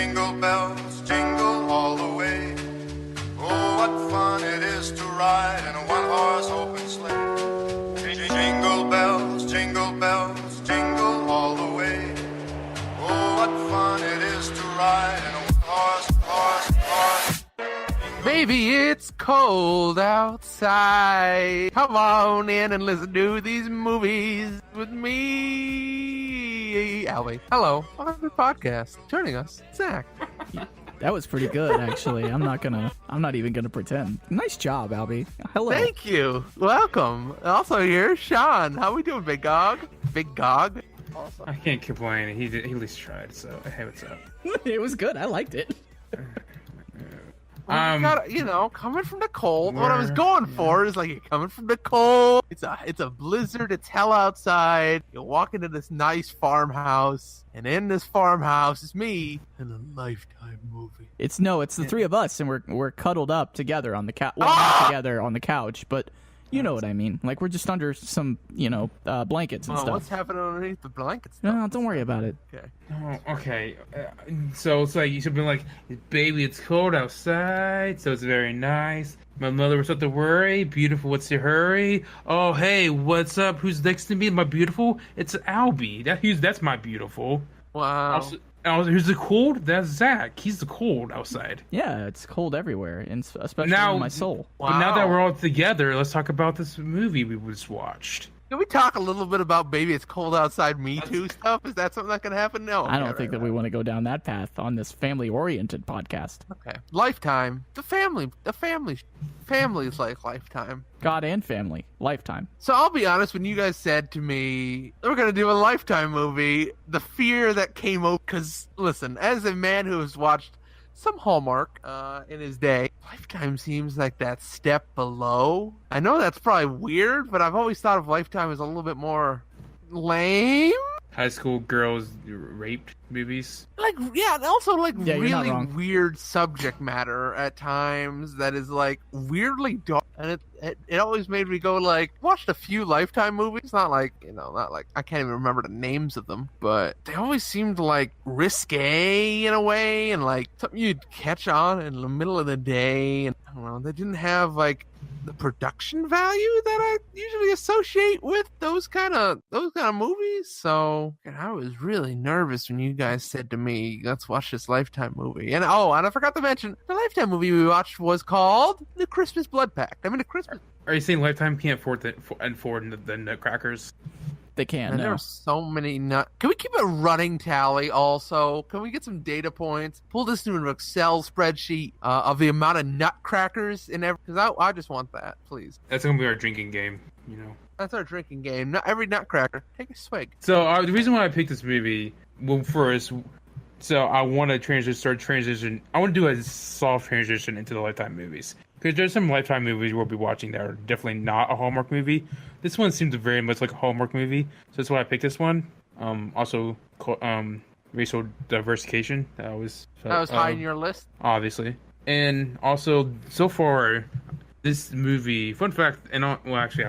Jingle bells, jingle all the way. Oh, what fun it is to ride in a one-horse open sleigh. Jingle bells, jingle all the way. Oh, what fun it is to ride in a one-horse. Baby, it's cold outside. Come on in and listen to these movies with me, Alby. Hello, welcome to the podcast. Joining us, Zach. That was pretty good, actually. I'm not even gonna pretend. Nice job, Alby. Hello. Thank you. Welcome. Also here, Shawn. How we doing, Big Gog? Big Gog? Also. I can't complain. He at least tried, so hey, what's up? It was good. I liked it. Got, coming from the cold. What I was going for is like, you're coming from the cold. It's a blizzard. It's hell outside. You walk into this nice farmhouse, and in this farmhouse is me in a Lifetime movie. It's the three of us, and we're cuddled up together on the couch. Well, not together on the couch, but you know what I mean. Like, we're just under some, blankets and stuff. What's happening underneath the blankets? No, don't worry about it. Okay. Oh, okay. So it's like you should be like, baby, it's cold outside, so it's very nice. My mother was not to worry. Beautiful, what's your hurry? Oh, hey, what's up? Who's next to me? My beautiful? It's Alby. That's my beautiful. Wow. Who's the cold? That's Zach. He's the cold outside. Yeah, it's cold everywhere, and especially now, in my soul. Wow. But now that we're all together, let's talk about this movie we just watched. Can we talk a little bit about Baby It's Cold Outside Me Too stuff? Is that something that can happen? No. I don't think that we want to go down that path on this family-oriented podcast. Okay. Lifetime. The family is like Lifetime. God and family. Lifetime. So I'll be honest, when you guys said to me, we're going to do a Lifetime movie, the fear that came up, because, listen, as a man who has watched some Hallmark in his day, Lifetime seems like that step below. I know that's probably weird, but I've always thought of Lifetime as a little bit more lame. High school girls raped movies. And also really weird subject matter at times that is like weirdly dark, and it always made me go like, watched a few Lifetime movies, not like I can't even remember the names of them, but they always seemed like risque in a way, and like something you'd catch on in the middle of the day, and I don't know, they didn't have like the production value that I usually associate with those kind of movies. So I was really nervous when you guys said to me, let's watch this Lifetime movie. And I forgot to mention, the Lifetime movie we watched was called The Christmas Blood Pact. I mean, the Christmas... Are you saying Lifetime can't afford the Nutcrackers? They can. And there are so many Can we keep a running tally also? Can we get some data points? Pull this into an Excel spreadsheet of the amount of nutcrackers in every... Because I just want that, please. That's going to be our drinking game, That's our drinking game. Not every nutcracker. Take a swig. So the reason why I picked this movie, I want to transition. I want to do a soft transition into the Lifetime movies. Because there's some Lifetime movies we'll be watching that are definitely not a Hallmark movie. This one seems very much like a Hallmark movie, so that's why I picked this one. Also, racial diversification. That was high on your list? Obviously. And also, so far, this movie, fun fact, I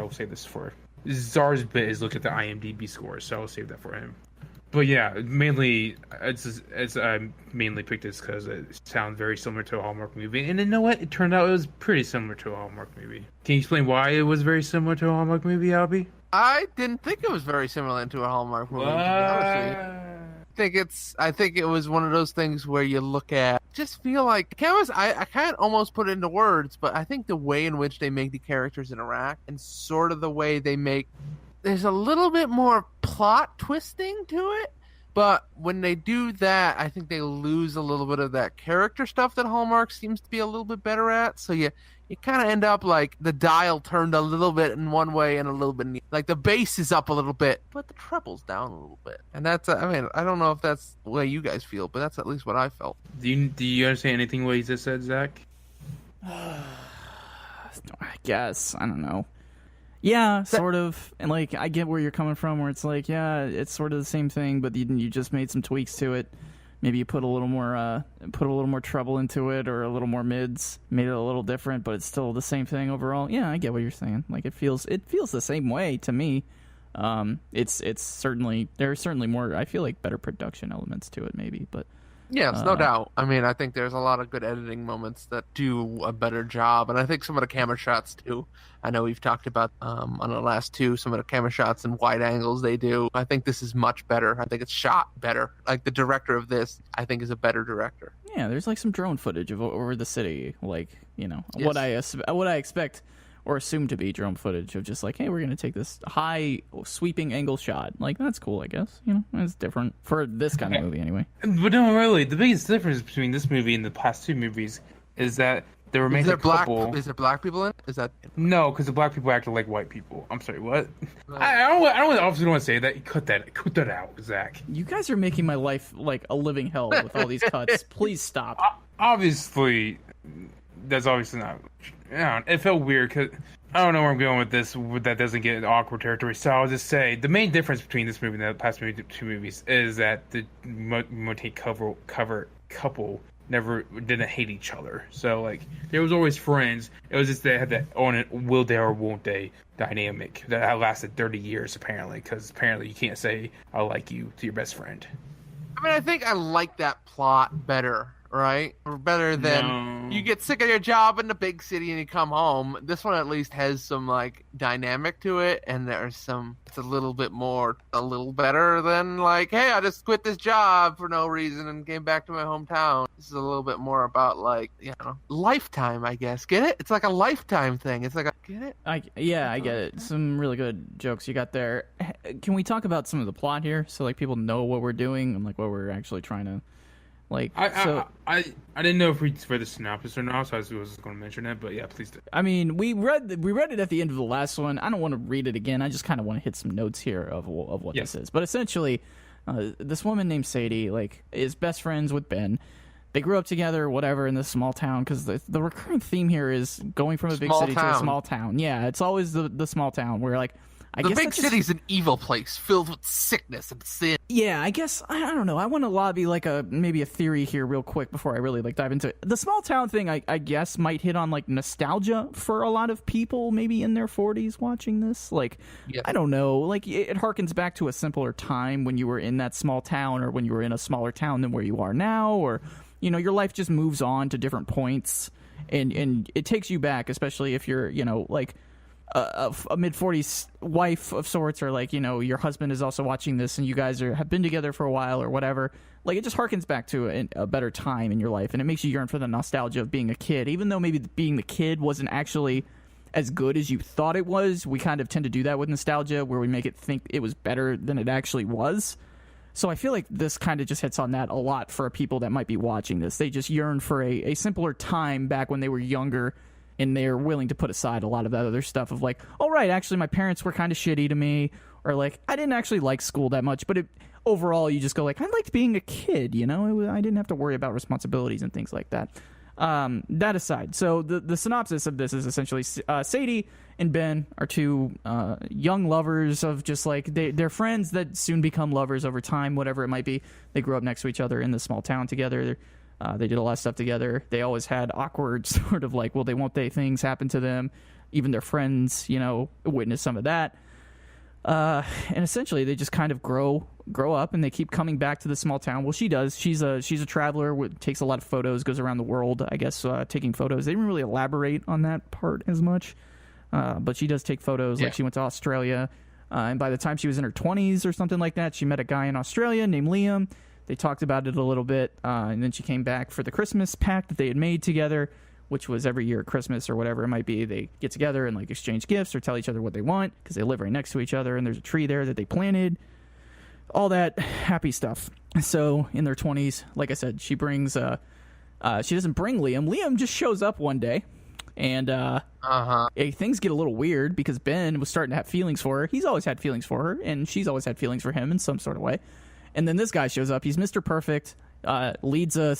will say this for Czar's bit is look at the IMDb score, so I'll save that for him. But yeah, mainly, I mainly picked this because it sounds very similar to a Hallmark movie. And you know what? It turned out it was pretty similar to a Hallmark movie. Can you explain why it was very similar to a Hallmark movie, Alby? I didn't think it was very similar to a Hallmark movie, to be honest with you. I think it was one of those things where you look at, just feel like, I can't almost put it into words, but I think the way in which they make the characters interact and sort of the way they make... There's a little bit more plot twisting to it, but when they do that, I think they lose a little bit of that character stuff that Hallmark seems to be a little bit better at. So you kind of end up like the dial turned a little bit in one way and a little bit like the bass is up a little bit, but the treble's down a little bit. And that's, I don't know if that's the way you guys feel, but that's at least what I felt. Do you understand anything what he just said, Zach? I guess. I don't know. Yeah, sort of. And like, I get where you're coming from, where it's like, yeah, it's sort of the same thing, but you just made some tweaks to it. Maybe you put a little more treble into it, or a little more mids, made it a little different, but it's still the same thing overall. Yeah, I get what you're saying. Like, it feels the same way to me. It's certainly, there are certainly more, I feel like, better production elements to it maybe, but Yes, no doubt. I mean, I think there's a lot of good editing moments that do a better job, and I think some of the camera shots too. I know we've talked about on the last two some of the camera shots and wide angles they do. I think this is much better. I think it's shot better. Like the director of this, I think is a better director. Yeah, there's like some drone footage of over the city, like Yes. what I expect or assume to be drone footage of just like, hey, we're gonna take this high sweeping angle shot. Like that's cool, I guess. It's different for this kind of movie anyway. But no, really, the biggest difference between this movie and the past two movies is that the romantic couple. Is there black people in it? Is that No, because the black people acted like white people. I'm sorry, what? I don't obviously don't want to say that. Cut that out, Zach. You guys are making my life like a living hell with all these cuts. Please stop. Obviously, that's obviously not. Yeah, it felt weird because I don't know where I'm going with this. That doesn't get into awkward territory. So I'll just say the main difference between this movie and the past two movies is that the romantic couple never didn't hate each other. So like there was always friends. It was just they had that on it will they or won't they dynamic that lasted 30 years apparently, because apparently you can't say I like you to your best friend. I mean, I think I like that plot better, right? Or better than you get sick of your job in the big city and you come home. This one at least has some like dynamic to it, and it's a little better than like, hey, I just quit this job for no reason and came back to my hometown. This is a little bit more about like, lifetime, I guess. Get it? It's like a lifetime thing. It's like get it? I get it. Some really good jokes you got there. Can we talk about some of the plot here so like people know what we're doing and like what we're actually trying to like? I didn't know if we read the synopsis or not, so I was going to mention it, but yeah, please do. I mean, we read it at the end of the last one. I don't want to read it again. I just kind of want to hit some notes here of what this is. But essentially, this woman named Sadie like is best friends with Ben. They grew up together, whatever, in this small town, because the recurring theme here is going from a big city to a small town. Yeah, it's always the small town where like. The big city's an evil place filled with sickness and sin. Yeah, I guess I don't know. I want to lobby like maybe a theory here real quick before I really like dive into it. The small town thing, I guess, might hit on like nostalgia for a lot of people, maybe in their 40s watching this. Like, yes. I don't know. Like it harkens back to a simpler time when you were in that small town, or when you were in a smaller town than where you are now, or your life just moves on to different points, and it takes you back, especially if you're like. A mid-40s wife of sorts, or like your husband is also watching this and you guys have been together for a while or whatever. Like it just harkens back to a better time in your life, and it makes you yearn for the nostalgia of being a kid, even though maybe being the kid wasn't actually as good as you thought it was. We kind of tend to do that with nostalgia, where we make it think it was better than it actually was. So I feel like this kind of just hits on that a lot for people that might be watching this. They just yearn for a simpler time back when they were younger, and they're willing to put aside a lot of that other stuff of like, all right, actually my parents were kind of shitty to me, or like I didn't actually like school that much, but overall you just go like, I liked being a kid, I didn't have to worry about responsibilities and things like that. That aside, so the synopsis of this is essentially Sadie and Ben are two young lovers of just like they're friends that soon become lovers over time, whatever it might be. They grew up next to each other in this small town together. They did a lot of stuff together. They always had awkward sort of like, they won't they things happen to them. Even their friends, witness some of that. And essentially they just kind of grow up, and they keep coming back to the small town. Well, she does. She's a traveler, takes a lot of photos, goes around the world, I guess, taking photos. They didn't really elaborate on that part as much. But she does take photos. Like she went to Australia. And by the time she was in her 20s or something like that, she met a guy in Australia named Liam. They talked about it a little bit, and then she came back for the Christmas Pact that they had made together, which was every year at Christmas or whatever it might be. They get together and like exchange gifts or tell each other what they want, because they live right next to each other, and there's a tree there that they planted. All that happy stuff. So in their 20s, like I said, she brings she doesn't bring Liam. Liam just shows up one day, and things get a little weird because Ben was starting to have feelings for her. He's always had feelings for her, and she's always had feelings for him in some sort of way. And then this guy shows up. He's Mr. Perfect, leads a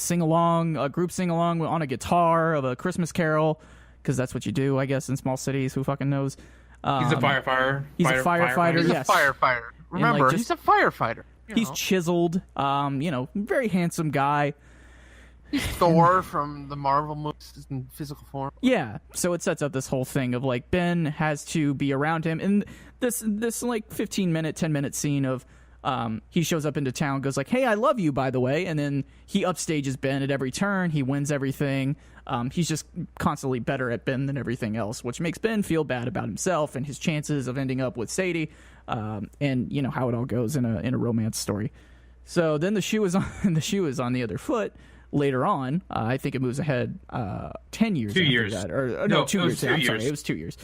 group sing-along on a guitar of a Christmas carol, because that's what you do, I guess, in small cities. Who fucking knows? He's a firefighter. He's a firefighter, yes. He's a firefighter. Remember, he's a firefighter. He's chiseled, very handsome guy. He's Thor from the Marvel movies in physical form. Yeah, so it sets up this whole thing of, like, Ben has to be around him. And this like, 15-minute, 10-minute scene of He shows up into town, goes like, hey, I love you, by the way. And then he upstages Ben at every turn. He wins everything. He's just constantly better at Ben than everything else, which makes Ben feel bad about himself and his chances of ending up with Sadie, and you know how it all goes in a romance story. So then the shoe is on the other foot. Later on, I think it moves ahead 10 years. 2 after years. that, or no, 2 years. 2 I'm years. sorry, it was 2 years.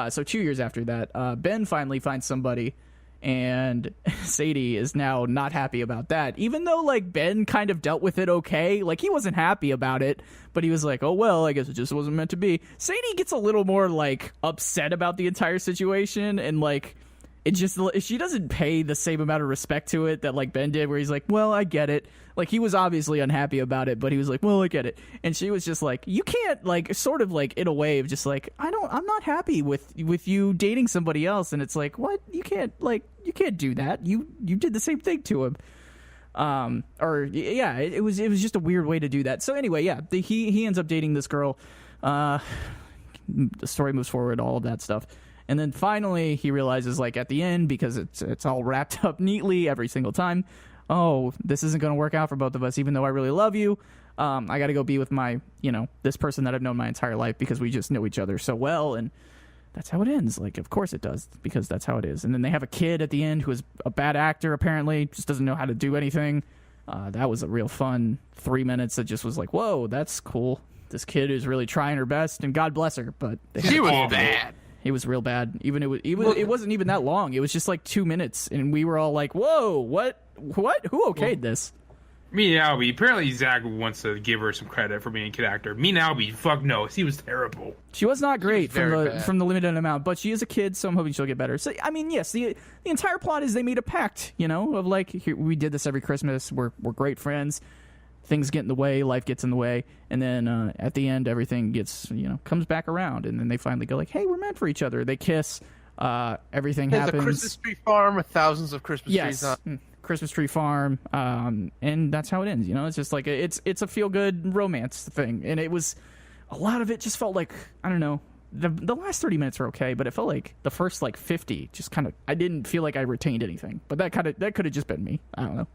So 2 years after that, Ben finally finds somebody. And Sadie is now not happy about that, even though like Ben kind of dealt with it okay. Like he wasn't happy about it, but he was like, oh well, I guess it just wasn't meant to be. Sadie gets a little more like upset about the entire situation, and like it just, she doesn't pay the same amount of respect to it that like Ben did, where he's like, well, I get it. Like he was obviously unhappy about it, but he was like, well, I get it. And she was just like, you can't, like, sort of like in a way of just like, I'm not happy with you dating somebody else. And it's like, what? You can't do that. You did the same thing to him. It was just a weird way to do that. So anyway, yeah, he ends up dating this girl. The story moves forward, all of that stuff. And then finally he realizes, like at the end, because it's all wrapped up neatly every single time, oh, this isn't going to work out for both of us, even though I really love you. I got to go be with my, this person that I've known my entire life, because we just know each other so well. And that's how it ends. Like, of course it does, because that's how it is. And then they have a kid at the end who is a bad actor, apparently, just doesn't know how to do anything. That was a real fun 3 minutes that just was like, whoa, that's cool. This kid is really trying her best, and God bless her. But she was bad. It was real bad. It wasn't even that long. It was just like 2 minutes, and we were all like, whoa, what? Who okayed this? Me and Alby, apparently Zach wants to give her some credit for being a kid actor. Me and Alby, fuck no, she was terrible. She was not great bad. from the limited amount, but she is a kid, so I'm hoping she'll get better. So I mean, yes, the entire plot is they made a pact, of like, here, we did this every Christmas. We're great friends. Things get in the way, life gets in the way, and then at the end, everything gets comes back around, and then they finally go like, hey, we're meant for each other. They kiss. Everything happens. There's a Christmas tree farm with thousands of Christmas trees on. Christmas tree farm, and that's how it ends. It's just like it's a feel good romance thing, and it was a lot of it just felt like, I don't know. The last 30 minutes are okay, but it felt like the first 50 just kind of, I didn't feel like I retained anything. But that could have just been me. I don't know.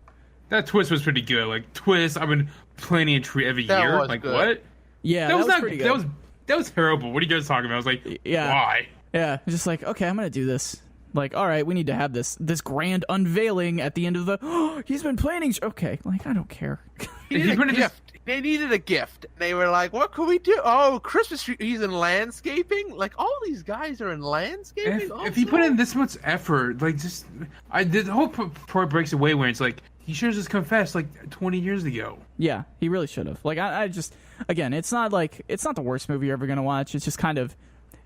That twist was pretty good. Like, twist, I've been planning a tree every year. Like, good. what? Yeah, that was pretty good. That was terrible. What are you guys talking about? I was like, yeah. Why? Yeah, just like, okay, I'm gonna do this. Like, all right, we need to have this grand unvailing at the end of the. Oh, he's been planning. Okay, like, I don't care. They needed a gift. They were like, what could we do? Oh, Christmas tree. He's in landscaping. Like, all these guys are in landscaping. If he put in this much effort, like, the whole part breaks away when it's like, he should have just confessed like 20 years ago. Yeah, he really should have. Like, I just, again, it's not the worst movie you're ever gonna watch. It's just kind of.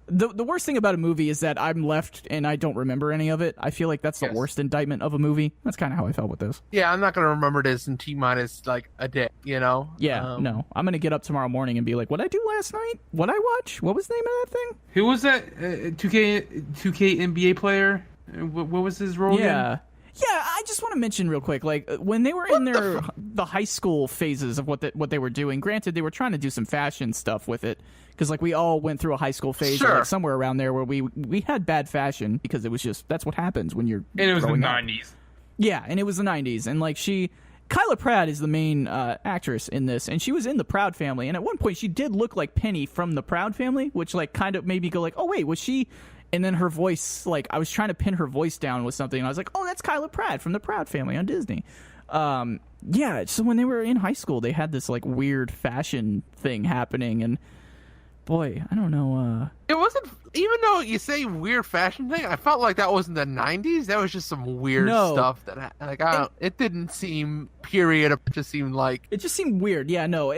The worst thing about a movie is that I'm left and I don't remember any of it. I feel like that's the worst indictment of a movie. That's kind of how I felt with this. Yeah, I'm not going to remember this in T-minus like a day, Yeah, no. I'm going to get up tomorrow morning and be like, what'd I do last night? What'd I watch? What was the name of that thing? Who was that 2K NBA player? What was his role again? Yeah, I just want to mention real quick, like, when they were in the high school phases of what they were doing, granted, they were trying to do some fashion stuff with it, because, like, we all went through a high school phase, or, like, somewhere around there where we had bad fashion, because it was just, that's what happens when you're And it was the 90s. Up. Yeah, and it was the 90s, and, like, Kyla Pratt is the main actress in this, and she was in the Proud Family, and at one point she did look like Penny from the Proud Family, which, like, kind of made me go, like, oh, wait, was she... And then her voice, like, I was trying to pin her voice down with something, and I was like, oh, that's Kyla Pratt from the Proud Family on Disney. Yeah, so when they were in high school, they had this, like, weird fashion thing happening, and, boy, I don't know. It wasn't, even though you say weird fashion thing, I felt like that wasn't the 90s. That was just some weird stuff that, like, it didn't seem, period, it just seemed like... It just seemed weird, yeah, no.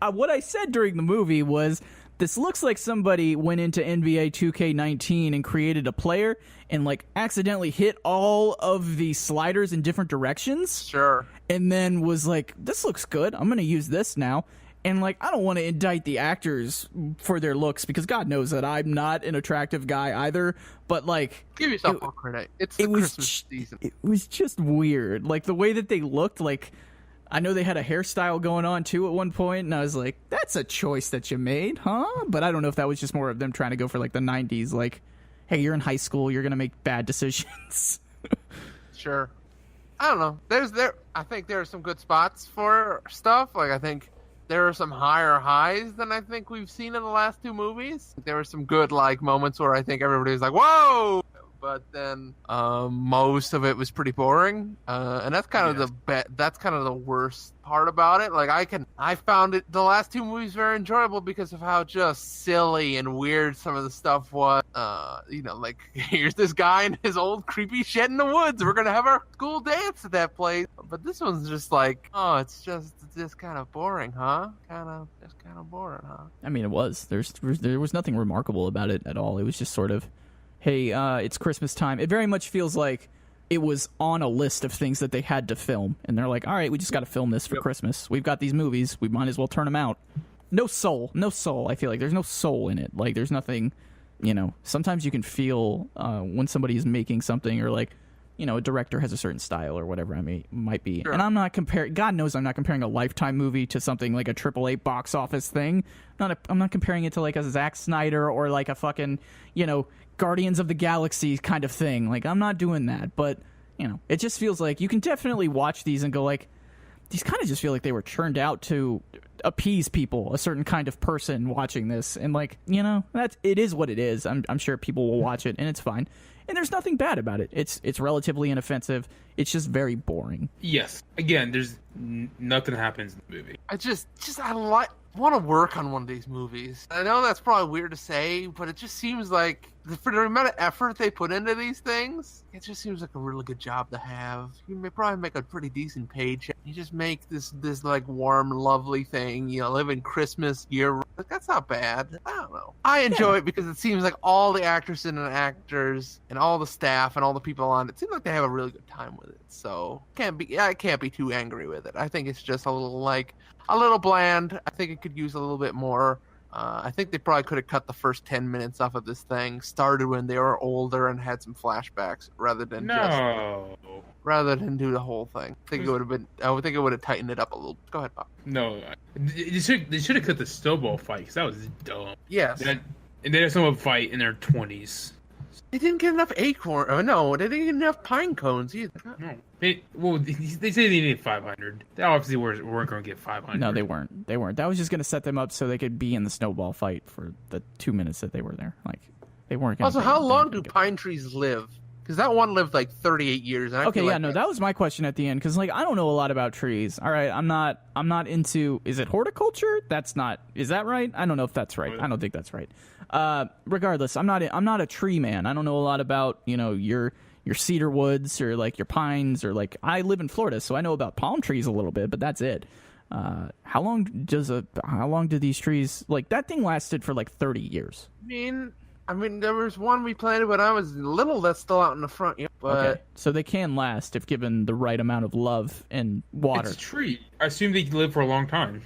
What I said during the movie was... This looks like somebody went into NBA 2K19 and created a player and, like, accidentally hit all of the sliders in different directions. Sure. And then was like, this looks good. I'm going to use this now. And, like, I don't want to indict the actors for their looks, because God knows that I'm not an attractive guy either. But, like... Give yourself more credit. It's the Christmas season. It was just weird. Like, the way that they looked, like... I know they had a hairstyle going on, too, at one point, and I was like, that's a choice that you made, huh? But I don't know if that was just more of them trying to go for, like, the 90s, like, hey, you're in high school, you're going to make bad decisions. Sure. I don't know. I think there are some good spots for stuff. Like I think there are some higher highs than I think we've seen in the last two movies. There were some good like moments where I think everybody was like, "Whoa!" But then most of it was pretty boring, and that's kind of that's kind of the worst part about it. Like I found the last two movies very enjoyable because of how just silly and weird some of the stuff was. Like here's this guy in his old creepy shed in the woods. We're gonna have our school dance at that place. But this one's just like, oh, it's just kind of boring, huh? Kind of boring, huh? I mean, it was. There was nothing remarkable about it at all. It was just sort of, hey, it's Christmas time. It very much feels like it was on a list of things that they had to film. And they're like, all right, we just got to film this for Christmas. We've got these movies. We might as well turn them out. No soul. I feel like there's no soul in it. Like, there's nothing, sometimes you can feel when somebody is making something or like, a director has a certain style or whatever might be. Sure. And I'm not comparing, God knows I'm not comparing a Lifetime movie to something like a AAA box office thing. I'm not comparing it to like a Zack Snyder or like a fucking, Guardians of the Galaxy kind of thing. Like, I'm not doing that. But, it just feels like you can definitely watch these and go like, these kind of just feel like they were churned out to appease people, a certain kind of person watching this. And like, it is what it is. I'm sure people will watch it and it's fine. And there's nothing bad about it. It's relatively inoffensive. It's just very boring. Yes. Again, there's nothing happens in the movie. I want to work on one of these movies. I know that's probably weird to say, but it just seems like for the amount of effort they put into these things, it just seems like a really good job to have. You may probably make a pretty decent paycheck. You just make this like warm, lovely thing. Live in Christmas year. That's not bad. I don't know. I enjoy it because it seems like all the actresses and actors and all the staff and all the people on it seem like they have a really good time with it. So I can't be too angry with it. I think it's just a little bland. I think it could use a little bit more. I think they probably could have cut the first 10 minutes off of this thing, started when they were older and had some flashbacks rather than do the whole thing. I would think it would have tightened it up a little. Go ahead, Bob. No, they should have cut the snowball fight because that was dumb. Yes. And they had someone fight in their 20s. They didn't get enough acorn. Oh, no, they didn't get enough pine cones either. No. They say they needed 500. They obviously weren't going to get 500. No, they weren't. That was just going to set them up so they could be in the snowball fight for the 2 minutes that they were there. Like, they weren't going to... Also, how long do pine trees live? Because that one lived like 38 years. And that was my question at the end. Because like I don't know a lot about trees. All right, I'm not into. Is it horticulture? That's not. Is that right? I don't know if that's right. I don't think that's right. Regardless, I'm not a tree man. I don't know a lot about your cedar woods or like your pines or like I live in Florida, so I know about palm trees a little bit, but that's it. How long do these trees like that thing lasted for like 30 years? I mean, there was one we planted when I was little that's still out in the front. But okay. So they can last if given the right amount of love and water. It's a tree. I assume they can live for a long time.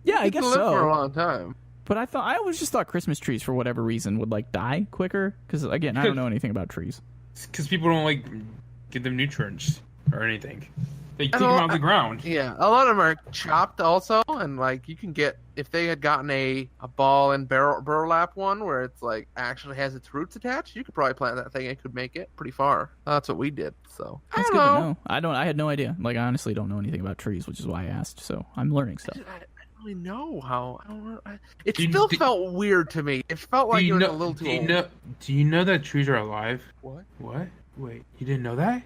Yeah, I guess so. Live for a long time. But I always just thought Christmas trees, for whatever reason, would like die quicker. Because again, I don't know anything about trees. Because people don't like give them nutrients or anything. They take them out of the ground. Yeah, a lot of them are chopped also, and like you can get if they had gotten a ball and burlap one where it's like actually has its roots attached, you could probably plant that thing. It could make it pretty far. That's what we did. So that's good to know. I had no idea. Like I honestly don't know anything about trees, which is why I asked. So I'm learning stuff. I don't really know how. I don't know. It still felt weird to me. It felt like it was a little too old. Do you know that trees are alive? What? Wait, you didn't know that?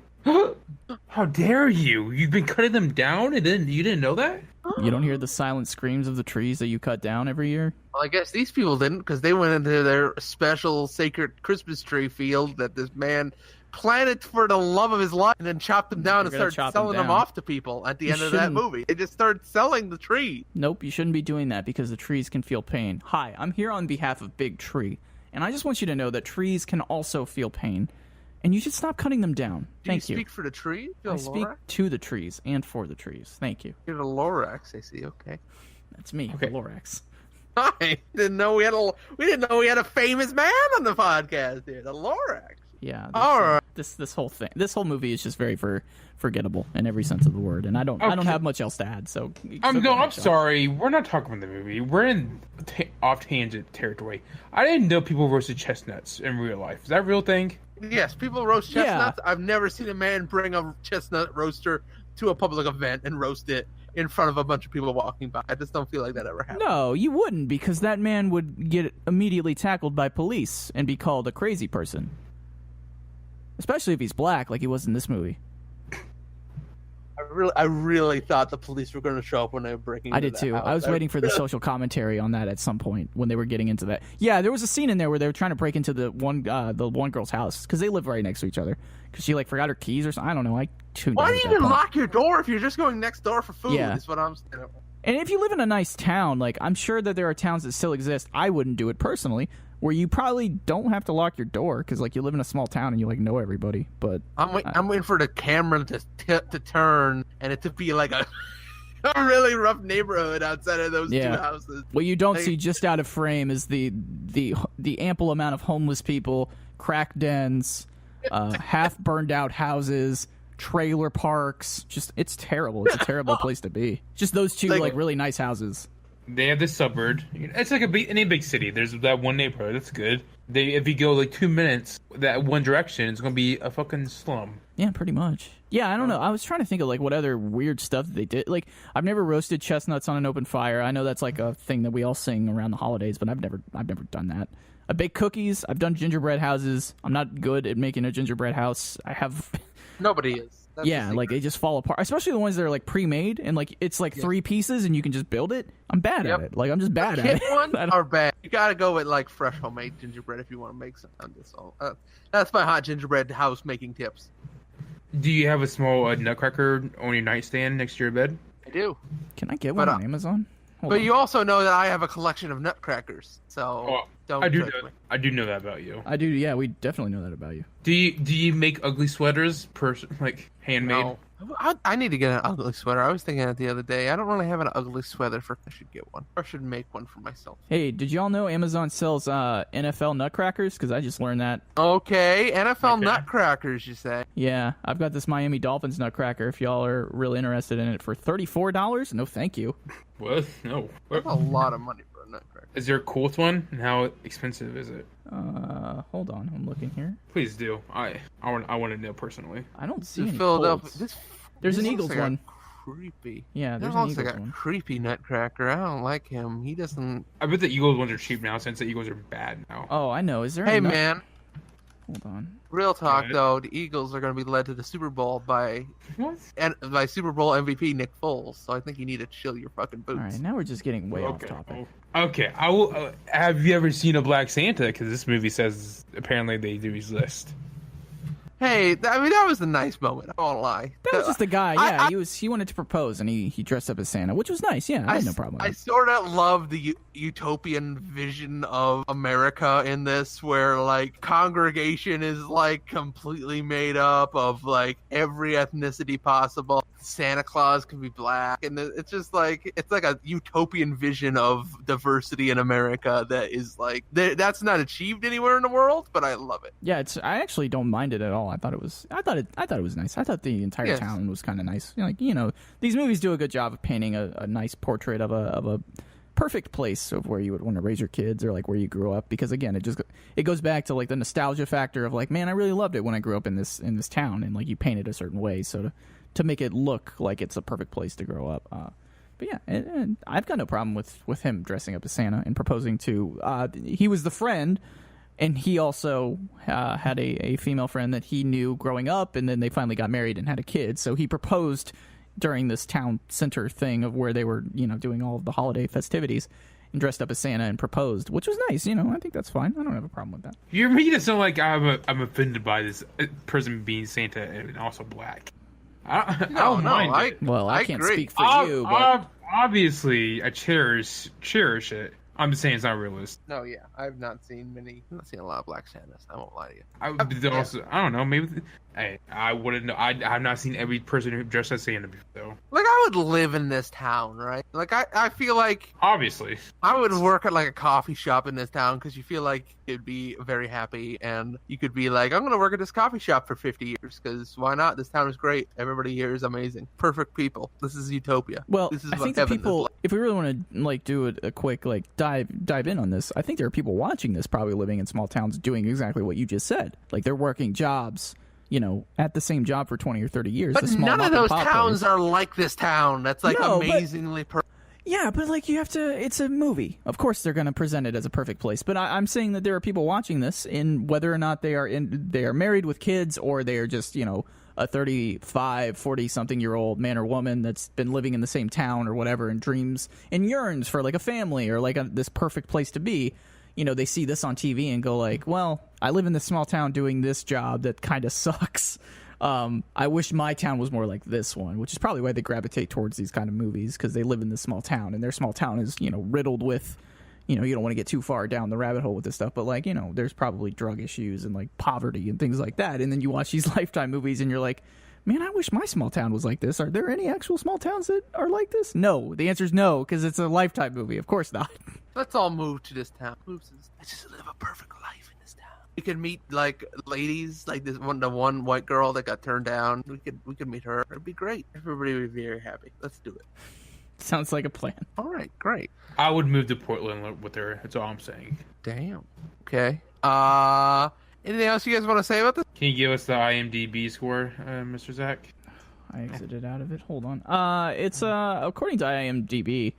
How dare you? You've been cutting them down and then you didn't know that? You don't hear the silent screams of the trees that you cut down every year? Well, I guess these people didn't because they went into their special sacred Christmas tree field that this man planted for the love of his life and then chopped them down and started selling them off to people at the end of that movie. They just started selling the tree. Nope, you shouldn't be doing that because the trees can feel pain. Hi, I'm here on behalf of Big Tree, and I just want you to know that trees can also feel pain. And you should stop cutting them down. Thank you. Do you speak for the trees? I speak to the trees and for the trees. Thank you. You're the Lorax, I see. Okay. That's me, the Lorax. I didn't know we had a famous man on the podcast here, the Lorax. Yeah. All right. This whole movie is just very forgettable in every sense of the word, and I don't have much else to add. So I'm sorry. We're not talking about the movie. We're in off tangent territory. I didn't know people roasted chestnuts in real life. Is that a real thing? Yes, people roast chestnuts. I've never seen a man bring a chestnut roaster to a public event and roast it in front of a bunch of people walking by. I just don't feel like that ever happened. No, you wouldn't, because that man would get immediately tackled by police and be called a crazy person. Especially if he's black, like he was in this movie. I really thought the police were going to show up when they were breaking into I did too. house. I was waiting for the social commentary on that at some point when they were getting into that. Yeah, there was a scene in there where they were trying to break into the one girl's house because they live right next to each other. Because she forgot her keys or something. I don't know. I tuned Why out do you at that even point. lock your door if you're just going next door for food? Yeah. Is what I'm saying. And if you live in a nice town, I'm sure that there are towns that still exist. I wouldn't do it personally, where you probably don't have to lock your door because you live in a small town and you know everybody. But I'm waiting for the camera to turn and it to be like a really rough neighborhood outside of those two houses. What you don't see just out of frame is the ample amount of homeless people, crack dens, half burned out houses, trailer parks. Just it's terrible. It's a terrible place to be. Just those two really nice houses. They have this suburb. It's like any big city. There's that one neighborhood. That's good. If you go 2 minutes that one direction, it's gonna be a fucking slum. Yeah, pretty much. Yeah, I don't know. I was trying to think of what other weird stuff that they did. I've never roasted chestnuts on an open fire. I know that's a thing that we all sing around the holidays, but I've never done that. I bake cookies. I've done gingerbread houses. I'm not good at making a gingerbread house. I have. Nobody is. That's they just fall apart. Especially the ones that are pre-made and it's 3 pieces and you can just build it. I'm bad at it. I'm just bad at it. Ones are bad. You gotta go with fresh homemade gingerbread if you want to make some. That's my hot gingerbread house making tips. Do you have a small nutcracker on your nightstand next to your bed? I do. Can I get one on Amazon? But you also know that I have a collection of nutcrackers, so don't judge me. I do know that about you. I do. Yeah, we definitely know that about you. Do you make ugly sweaters handmade? No. I need to get an ugly sweater. I was thinking it the other day. I don't really have an ugly sweater. I should get one. Or I should make one for myself. Hey, did y'all know Amazon sells NFL nutcrackers? Because I just learned that. Okay, NFL nutcrackers, you say? Yeah, I've got this Miami Dolphins nutcracker. If y'all are really interested in it for $34, no, thank you. What? No. That's a lot of money for a nutcracker. Is there a coolest one? And how expensive is it? Hold on, I'm looking here. Please do. I want to know personally. I don't see any Philadelphia. There's an Eagles one. Creepy. Yeah, there's an Eagles one. Creepy nutcracker. I don't like him. He doesn't. I bet the Eagles ones are cheap now since the Eagles are bad now. Oh, I know. Is there? Hey, man. Hold on. Real talk, though, the Eagles are going to be led to the Super Bowl by Super Bowl MVP Nick Foles. So I think you need to chill your fucking boots. All right, now we're just getting way off topic. Okay, I will. Have you ever seen a Black Santa? Because this movie says apparently they do exist. Hey, that was a nice moment. I won't lie. That was just a guy. Yeah, he wanted to propose, and he dressed up as Santa, which was nice. Yeah, I had no problem with it. I sort of love the utopian vision of America in this, where congregation is completely made up of every ethnicity possible. Santa Claus can be black, and it's just it's a utopian vision of diversity in America that is that's not achieved anywhere in the world, but I love it. Yeah, I actually don't mind it at all. I thought it was nice. I thought the entire town was kind of nice. These movies do a good job of painting a nice portrait of a perfect place of where you would want to raise your kids or where you grew up, because again it goes back to the nostalgia factor of man, I really loved it when I grew up in this town, and you paint it a certain way so to make it look like it's a perfect place to grow up. But yeah, and I've got no problem with him dressing up as Santa and proposing to he was the friend, and he also had a female friend that he knew growing up, and then they finally got married and had a kid, so he proposed during this town center thing of where they were, doing all of the holiday festivities, and dressed up as Santa and proposed, which was nice. I think that's fine. I don't have a problem with that. You're making it sound like I'm offended by this person being Santa and also black. I don't mind it. Well, I can't agree. speak for you, but obviously I cherish it. I'm just saying it's not realistic. No, yeah, I've not seen a lot of Black Santas. I won't lie to you. I don't know. Maybe I wouldn't know. I have not seen every person who dressed as Santa before, though. I would live in this town, right? I feel like obviously I would work at a coffee shop in this town, because you feel like could be very happy, and you could be like, I'm going to work at this coffee shop for 50 years, because why not? This town is great. Everybody here is amazing. Perfect people. This is utopia. Well, this is I what think the heaven is people, like. if we really want to like do a quick like dive in on this, I think there are people watching this probably living in small towns doing exactly what you just said. Like they're working jobs, you know, at the same job for 20 or 30 years. But none of those towns are like this town. That's like amazingly yeah, but like you have to, it's a movie. Of course they're going to present it as a perfect place. But I'm saying that there are people watching this in whether or not they are married with kids, or they are just, you know, a 35, 40-something-year-old man or woman that's been living in the same town or whatever and dreams and yearns for like a family or like this perfect place to be. You know, they see this on TV and go like, well, I live in this small town doing this job that kind of sucks. I wish my town was more like this one, which is probably why they gravitate towards these kind of movies, because they live in this small town, and their small town is, you know, riddled with, you know, you don't want to get too far down the rabbit hole with this stuff, but like, you know, there's probably drug issues and like poverty and things like that. And then you watch these Lifetime movies and you're like, man, I wish my small town was like this. Are there any actual small towns that are like this? No. The answer is no, because it's a Lifetime movie. Of course not. Let's all move to this town. Let's just live a perfect life in this town. We could meet like ladies, like the one white girl that got turned down. We could meet her. It'd be great. Everybody would be very happy. Let's do it. Sounds like a plan. All right, great. I would move to Portland with her. That's all I'm saying. Damn. Okay. Anything else you guys want to say about this? Can you give us the IMDb score, Mr. Zach? I exited out of it. Hold on. It's according to IMDb,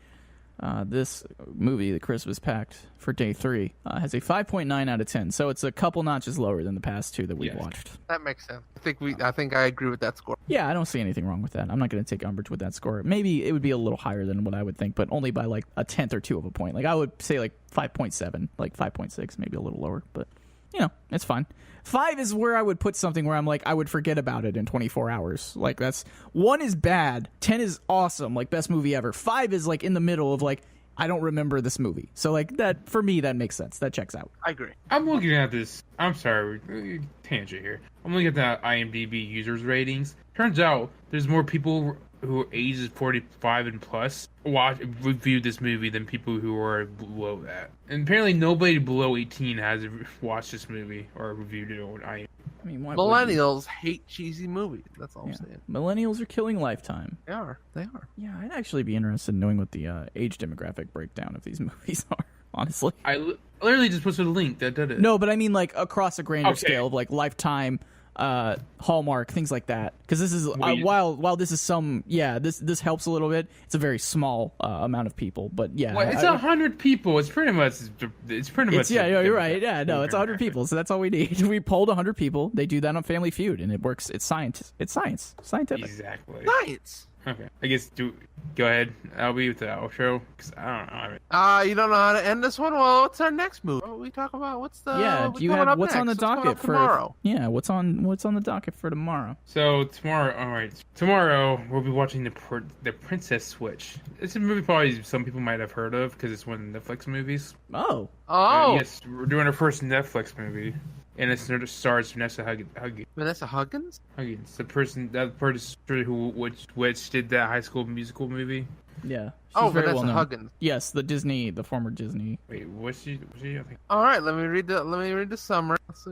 this movie, The Christmas Pact, for day 3, has a 5.9 out of 10. So it's a couple notches lower than the past 2 that we've watched. That makes sense. I think I agree with that score. Yeah, I don't see anything wrong with that. I'm not going to take umbrage with that score. Maybe it would be a little higher than what I would think, but only by like a tenth or two of a point. Like I would say like 5.7, like 5.6, maybe a little lower, but you know, it's fine. 5 is where I would put something where I'm like, I would forget about it in 24 hours. Like that's 1 is bad, 10 is awesome, like best movie ever. 5 is like in the middle of like, I don't remember this movie. So like that, for me, that makes sense. That checks out. I agree. I'm looking at this. I'm sorry, tangent here. I'm looking at the IMDb users ratings. Turns out there's more people who are ages 45 and plus reviewed this movie than people who are below that. And apparently nobody below 18 has watched this movie or reviewed it on IMDb. I mean, millennials hate cheesy movies. That's all I'm saying. Millennials are killing Lifetime. They are. Yeah, I'd actually be interested in knowing what the age demographic breakdown of these movies are, honestly. I literally just posted a link that did it. No, but I mean like across a grander scale of like Lifetime, Hallmark, things like that. Because this is while this is this helps a little bit. It's a very small amount of people, but yeah, well, it's 100 people. It's pretty much. Yeah, you're right. Yeah, no, it's 100 people, so that's all we need. We polled 100 people. They do that on Family Feud, and it works. It's science. It's scientific. Exactly. Science. Okay, I guess go ahead. I'll be with the outro because I don't know. You don't know how to end this one. Well, what's our next move? What we talk about? What's the do you have what's next? on the docket for tomorrow? Yeah, what's on the docket for tomorrow? So tomorrow, all right. Tomorrow we'll be watching the Princess Switch. It's a movie probably some people might have heard of because it's one of the Netflix movies. Oh. Yes, we're doing our first Netflix movie. And it stars Vanessa Hudgens. Vanessa Hudgens? Hudgens, the person which did that High School Musical movie. Yeah. Vanessa Hudgens. Yes, the former Disney. Wait, what's she? I think. All right, let me read the summary. Let's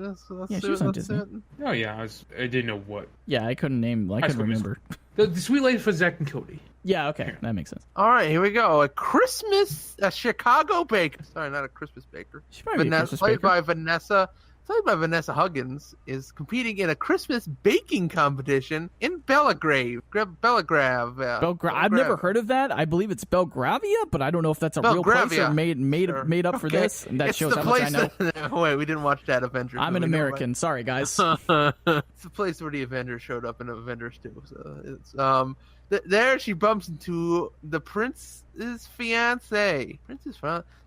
she was on Disney. Oh yeah, I didn't know what. Yeah, I couldn't remember. The Sweet Life of Zack and Cody. Yeah, okay, that makes sense. All right, here we go. A Chicago baker. Sorry, not a Christmas baker. She might be a Christmas baker. Played by Vanessa Hudgens, is competing in a Christmas baking competition in Belgrave. I've never heard of that. I believe it's Belgravia, but I don't know if that's a real place or made up for this. And that shows how much I know. Wait, we didn't watch that Avengers. I'm an American. Sorry, guys. It's the place where the Avengers showed up in Avengers 2. So it's there she bumps into the prince's fiance.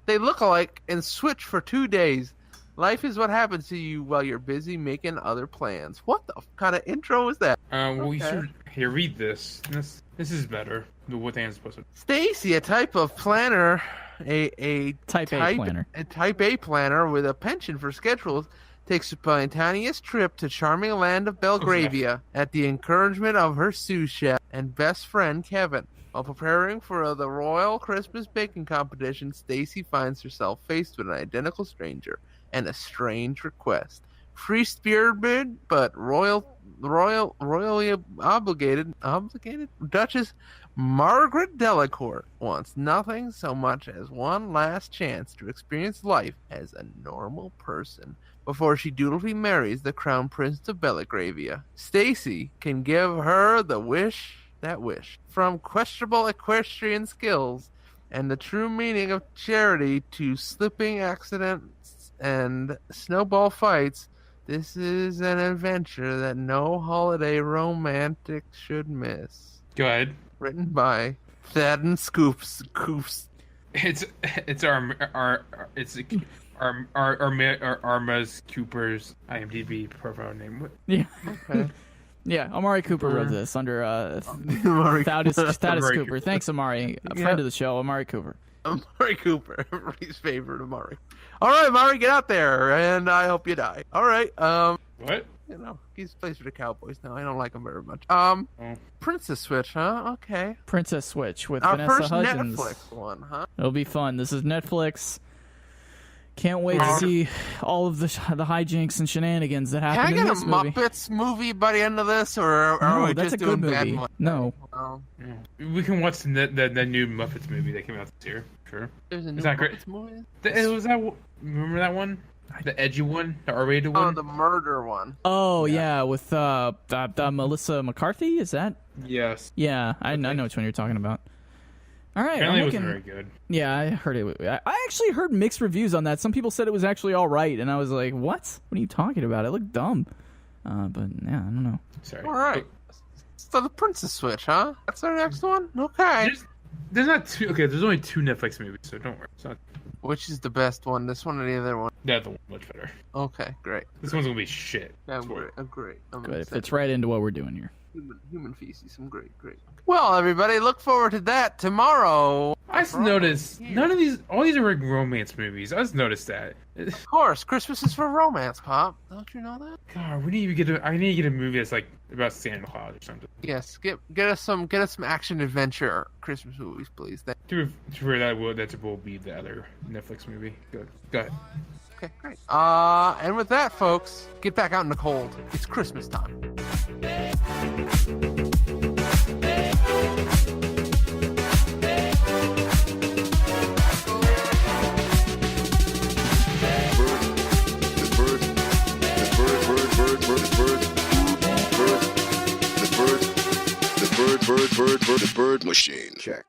They look alike and switch for 2 days. Life is what happens to you while you're busy making other plans. What the kind of intro is that? Well, you should read this. This is better. What Dan's supposed to. Stacy, a type of planner, a type A planner with a penchant for schedules, takes a spontaneous trip to charming land of Belgravia at the encouragement of her sous chef and best friend Kevin. While preparing for the Royal Christmas Baking Competition, Stacy finds herself faced with an identical stranger. and a strange request. Free-spirited but royally obligated Duchess Margaret Delacourt wants nothing so much as one last chance to experience life as a normal person before she dutifully marries the Crown Prince of Belgravia. Stacy can give her that wish. From questionable equestrian skills and the true meaning of charity to slipping accidents and snowball fights, this is an adventure that no holiday romantic should miss. Go ahead. Written by Thad and Scoops. It's Armas Cooper's IMDb profile name. Yeah. Okay. Yeah, Amari Cooper wrote this under Thaddeus Cooper. Thanks, Amari. A friend of the show, Amari Cooper. Amari Cooper, everybody's favorite Amari. All right, Amari, get out there, and I hope you die. All right. What? You know, he's plays for the Cowboys now. I don't like him very much. Princess Switch, huh? Okay. Princess Switch with Our Vanessa first Hudgens. Netflix one, huh? It'll be fun. This is Netflix. Can't wait to see all of the hijinks and shenanigans that happen in this Can I get a movie. Muppets movie by the end of this, or are we that's just a good doing bad movie. ones? No. Well, We can watch the new Muppets movie that came out this year. Sure. there's a new Is that great? Muppets movie? Remember that one? The edgy one? The R-rated one? Oh, the murder one. Oh yeah, with Melissa McCarthy. Is that? Yes. Yeah, I know which one you're talking about. All right. Apparently I'm it wasn't looking- very good. Yeah, I heard it. I actually heard mixed reviews on that. Some people said it was actually all right, and I was like, "What? What are you talking about? It looked dumb." But yeah, I don't know. Sorry. All right. So the Princess Switch, huh? That's our next one? Okay. There's not two. Okay, there's only two Netflix movies, so don't worry. It's not Which is the best one? This one or the other one? the other one much better. Okay, great. This one's gonna be shit. I'm great. I'm Good. It excited. fits right into what we're doing here. Human feces. I'm great. Well, everybody, look forward to that tomorrow. I just noticed none of these. All these are like romance movies. I just noticed that. Of course, Christmas is for romance, Pop. Don't you know that? God, we need to get I need to get a movie that's like about Santa Claus or something. Yes. Get us some action adventure Christmas movies, please. To where that will be the other Netflix movie. Good. Go ahead. Okay, great. And with that, folks, get back out in the cold. It's Christmas time. Bird machine. Check.